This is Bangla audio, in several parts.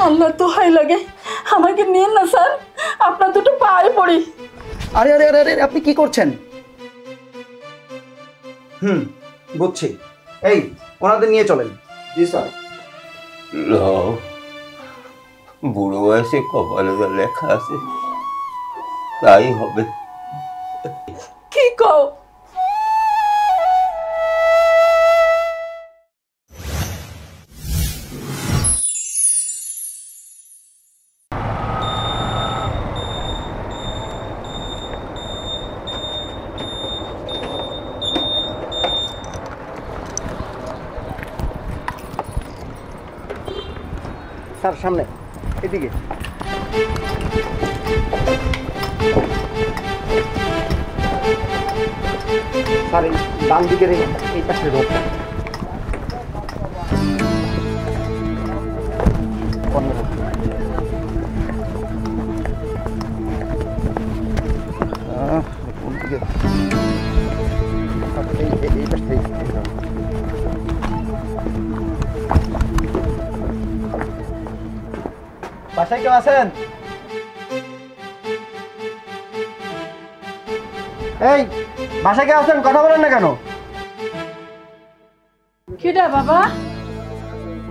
আল্লাহ তো হাই লাগে, আমাকে নিন না স্যার, আপনার দুটো পায়ে পড়ি। আরে আরে আরে আরে আপনি কি করছেন? বুঝছি। এই ওনাদের নিয়ে চলেন। জি স্যার। বুড়ো বয়সে কপালে যা লেখা আছে তাই হবে। কি কও? স্যার সামনে, এদিকে। স্যার এই ডান দিকের এই পাশে রোডটা। কোন দিকে? এই পাশ থেকে। বাসায় কেউ আছেন? এই বাসায় কেউ আছেন? কথা বলেন না কেন? কিডা বাবা?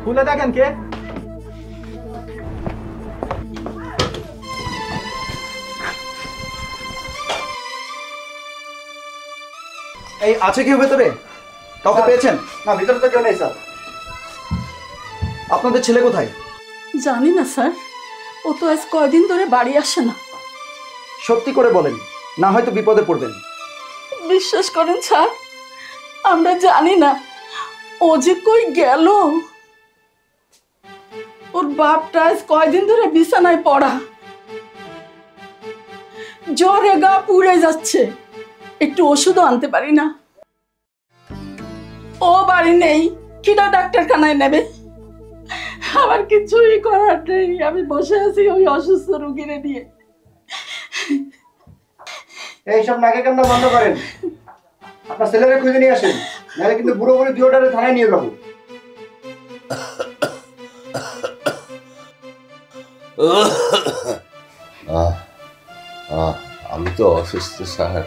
খুলে দেখেন কে। এই আছে কেউ ভেতরে? কাউকে পেয়েছেন? না, ভিতরে তো কেউ নেই স্যার। আপনাদের ছেলে কোথায়? জানি না স্যার, ও তো আজ কয়দিন ধরে বাড়ি আসে না। সত্যি করে বলেন, না হয়তো বিপদে পড়বেন। বিশ্বাস করেন স্যার, আমরা জানি না ও যে কই গেল। ওর বাপটা আজ কয়দিন ধরে বিছানায় পড়া, জ্বরে গা পুড়ে যাচ্ছে, একটু ওষুধও আনতে পারি না। ও বাড়ি নেই, কিনা ডাক্তারখানায় নেবে? আমার কিছুই করার নেই, আমি বসে আছি ওই অসুস্থ রোগীরে নিয়ে। এইসব নাকে কান্না বন্ধ করেন, আপনার ছেলেরা খুঁজে নিয়ে আসেন, নাহলে কিন্তু বুড়ো বুড়ি দুটোটারে থানায় নিয়ে যাবো। আমি তো অসুস্থ স্যার,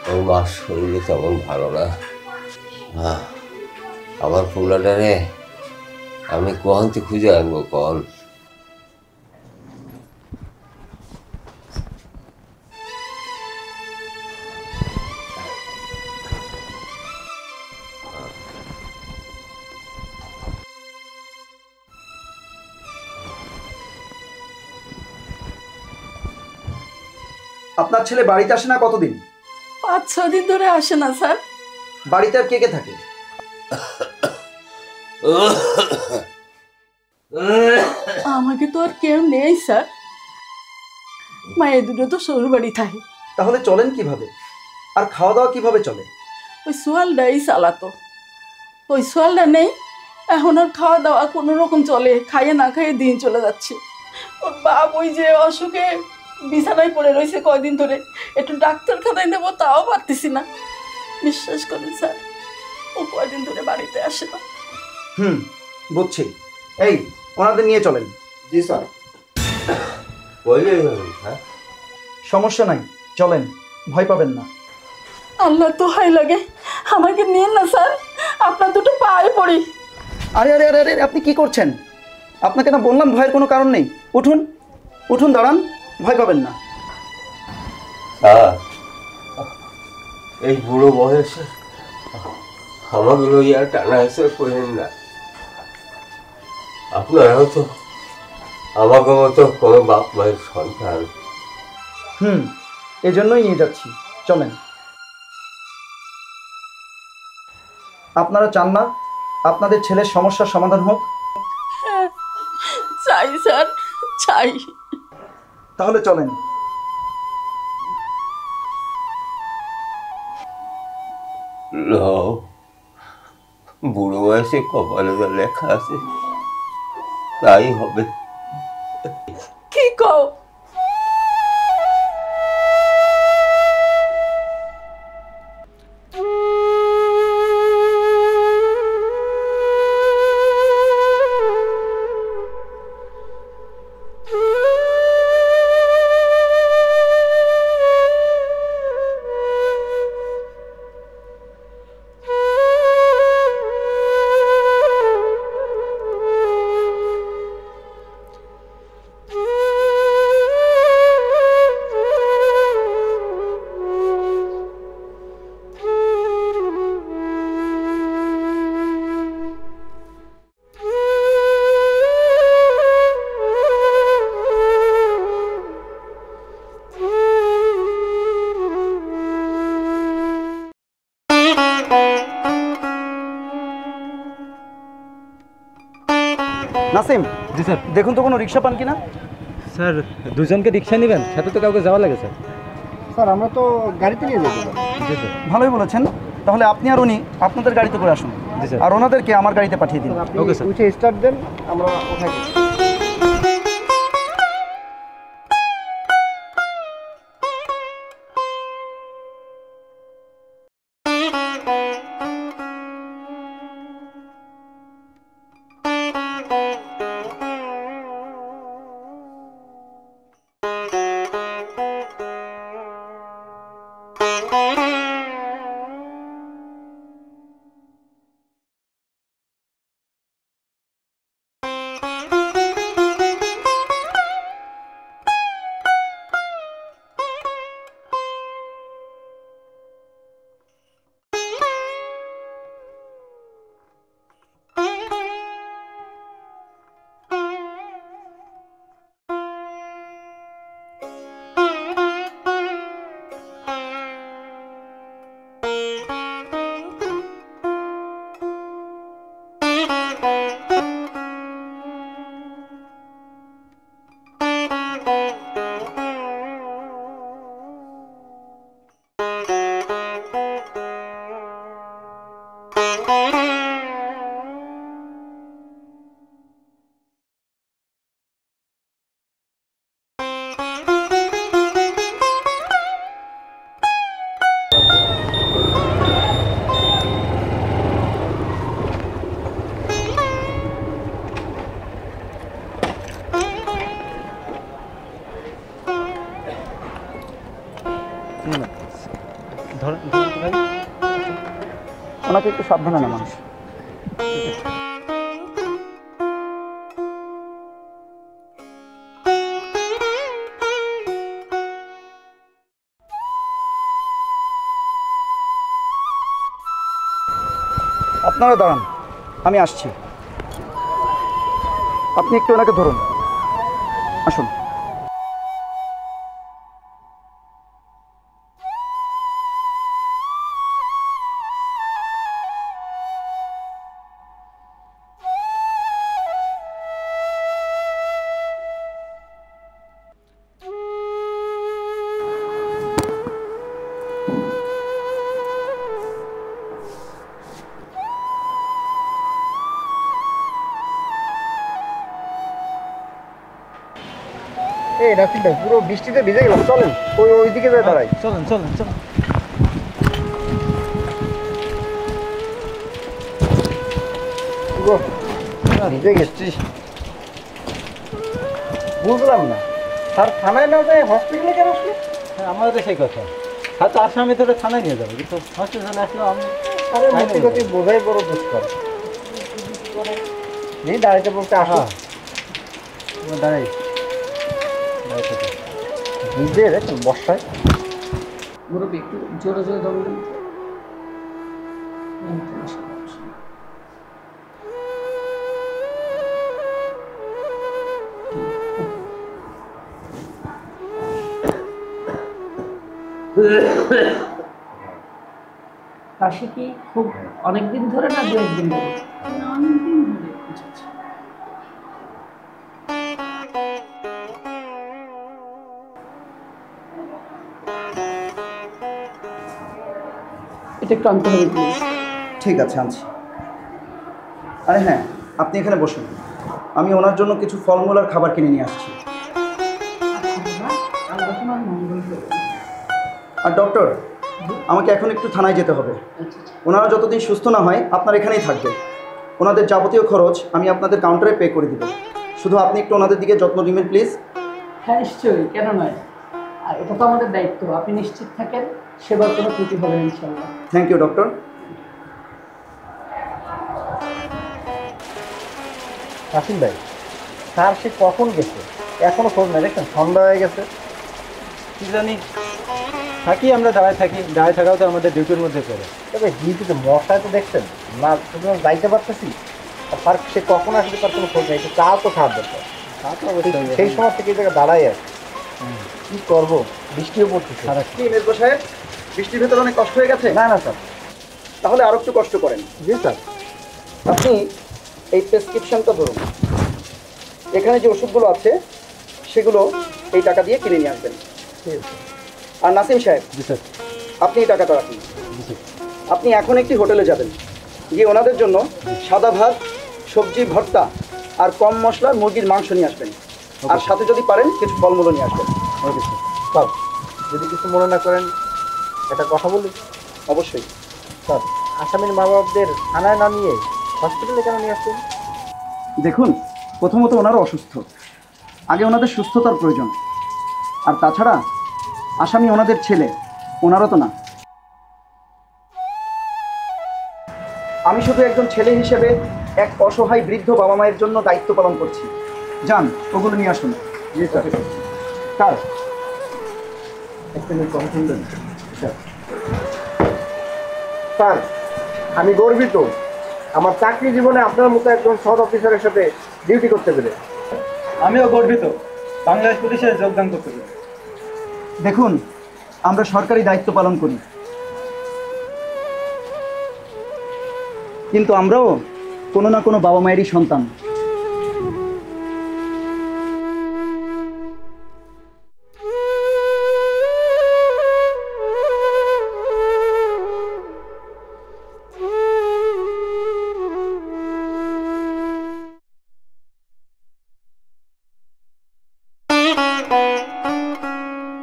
ওর মার শরীরে তেমন ভালো না। আমার পোলাটারে আমি কোহান্তে খুঁজে আনবো কন? আপনার ছেলে বাড়িতে আসে না কতদিন? 5-6 দিন ধরে আসে না স্যার। বাড়িতে আর কে কে থাকে? আমাকে তো আর কেউ নেই স্যার, মায়ের দুটো তো শ্বশুর বাড়ি থাকে। তাহলে চলেন কিভাবে, আর খাওয়া দাওয়া কিভাবে চলে? ওই সোয়ালটাই চালাতো, ওই সোয়ালটা নেই, এখন আর খাওয়া দাওয়া কোনো রকম চলে, খাইয়ে না খাইয়ে দিন চলে যাচ্ছে। ওর বাপ ওই যে অসুখে বিছানায় পড়ে রয়েছে কয়দিন ধরে, একটু ডাক্তারখানায় নেবো তাও পারতেছি না। বিশ্বাস করেন স্যার, ও কয়দিন ধরে বাড়িতে আসে না। বুঝছি। এই ওনাদের নিয়ে চলেন। জি স্যার। সমস্যা নাই, চলেন, ভয় পাবেন না। আল্লাহ তো হাই লাগে, আমাকে নিন না স্যার, আপনার দুটো পায়ে পড়ি। আরে আরে আরে আরে আপনি কি করছেন? আপনাকে না বললাম ভয়ের কোনো কারণ নেই। উঠুন উঠুন, দাঁড়ান, ভয় পাবেন না। এই বুড়ো বয়সে আমাকে লইয়া টানা হেসে করেন না। আপনারাও তো আমাকে মতো কোনো বাপ মায়ের সন্তান। এজন্যই নিয়ে যাচ্ছি, চলেন। আপনারা চান না আপনাদের ছেলের সমস্যার সমাধান হোক? চাই স্যার, চাই। তাহলে চলেন। বুড়ো বয়সে কপালে যা লেখা আছে তাই হবে। কি কও? নাসিম, জি স্যার। দেখুন তো কোনো রিক্সা পান কিনা। স্যার দুজনকে রিক্সা নেবেন, সাথে তো কাউকে যাওয়া লাগে স্যার। স্যার আমরা তো গাড়িতে নিয়ে যাবো। জি স্যার। ভালোই বলেছেন, তাহলে আপনি আর উনি আপনাদের গাড়িতে করে আসুন, জি স্যার। আর ওনাদেরকে আমার গাড়িতে পাঠিয়ে দিন। আপনি ওকে স্যার। উঠে স্টার্ট দেন, আমরা ওখানে ধরেন ভাই। ওনাকে একটু সাবধানে নামান। আপনারা দাঁড়ান, আমি আসছি। আপনি একটু ওনাকে ধরুন, আসুন। এই রাফিক ভাই পুরো বৃষ্টিতে ভিজে গেলাম, চলেন ওইদিকে যাই দাঁড়াই। চলেন চলেন চলেন। পুরো ভিজে গেছি, বুঝলাম না স্যার থানায় না যায় হসপিটালে কেন আসলে? হ্যাঁ, আমারও তো সেই কথা। হয়তো আসামি তো থানায় নিয়ে যাবো, কিন্তু হসপিটালে আসলে আমি আরে নৈতিকতি বোঝাই বড় দুষ্কর। এই দাঁড়াইতে বলতে আসো, দাঁড়াই ভিজে দেখেন বর্ষায়। মুরব্বী একটু জোরে জোরে দম দেন। কাশি কি খুব অনেকদিন ধরে না দু একদিন ধরে? অনেকদিন ধরে। আচ্ছা আচ্ছা। এটা একটু আনতে হবে প্লিজ। ঠিক আছে, আনছি। আরে হ্যাঁ, আপনি এখানে বসুন, আমি ওনার জন্য কিছু ফলমূল আর খাবার কিনে নিয়ে আসছি। আর ডক্টর, আমাকে এখন একটু থানায় যেতে হবে। ওনারা যতদিন সুস্থ না হয় আপনার এখানেই থাকবে। ওনাদের যাবতীয় খরচ আমি আপনাদের কাউন্টারে পে করে দিব। শুধু আপনি একটু ওনাদের দিকে যত্ন নেবেন প্লিজ। হ্যাঁ নিশ্চয়ই, কেন নয়। আর এটা তো আমাদের দায়িত্ব, আপনি নিশ্চিত থাকেন সেবার কোনো ত্রুটি হবে না ইনশাআল্লাহ। Thank you doctor. আসিন ভাই, স্যার সে কখন গেছে এখনো খোঁজ নাই, দেখছেন সন্ধ্যা হয়ে গেছে। কি জানি, থাকি আমরা দাঁড়ায় থাকি, দাঁড়ায় থাকাও তো আমাদের ডিউটির মধ্যে পড়ে। তবে ডিউটিতে মশায় তো দেখছেন না, সুতরাং যাইতে পারতেছি। আর স্যার সে কখন আসতে তার কোনো খোঁজ নাই, একটু চা তো খাওয়ার দরকার। সেই সময় থেকে এই জায়গায় দাঁড়াই আছে, কি করবো, বৃষ্টিও পড়তেছে। কি মেজবা সাহেব, বৃষ্টির ভেতরে অনেক কষ্ট হয়ে গেছে? না না স্যার। তাহলে আরো একটু কষ্ট করেন। জি স্যার। আপনি এই প্রেসক্রিপশনটা ধরুন, এখানে যে ওষুধগুলো আছে সেগুলো এই টাকা দিয়ে কিনে নিয়ে আসবেন। আর নাসিম সাহেব, জি স্যার। আপনি এই টাকাটা রাখুন। জি স্যার। আপনি এখন একটি হোটেলে যাবেন, গিয়ে ওনাদের জন্য সাদা ভাত, সবজি ভর্তা আর কম মশলার মুরগির মাংস নিয়ে আসবেন। আর সাথে যদি পারেন কিছু ফলমূলও নিয়ে আসবেন। Okay sir. স্যার যদি কিছু মনে না করেন একটা কথা বলি। অবশ্যই। স্যার আসামির মা বাবাদের থানায় না নিয়ে হসপিটালে কেন নিয়ে আসছেন? দেখুন, প্রথমত ওনারা অসুস্থ, আগে ওনাদের সুস্থতার প্রয়োজন। আর তাছাড়া আসামি ওনাদের ছেলে, ওনারও তো না। আমি শুধু একজন ছেলে হিসেবে এক অসহায় বৃদ্ধ বাবা মায়ের জন্য দায়িত্ব পালন করছি। যান, ওগুলো নিয়ে আসুন। জি স্যার। স্যার একটা মিনিট কথা শুনবেন? স্যার আমি গর্বিত আমার চাকরি জীবনে আপনার মতো একজন সৎ অফিসারের সাথে ডিউটি করতে পেরে। আমিও গর্বিত বাংলাদেশ পুলিশে যোগদান করতে পেরে। দেখুন, আমরা সরকারি দায়িত্ব পালন করি, কিন্তু আমরাও কোনো না কোনো বাবা মায়েরই সন্তান।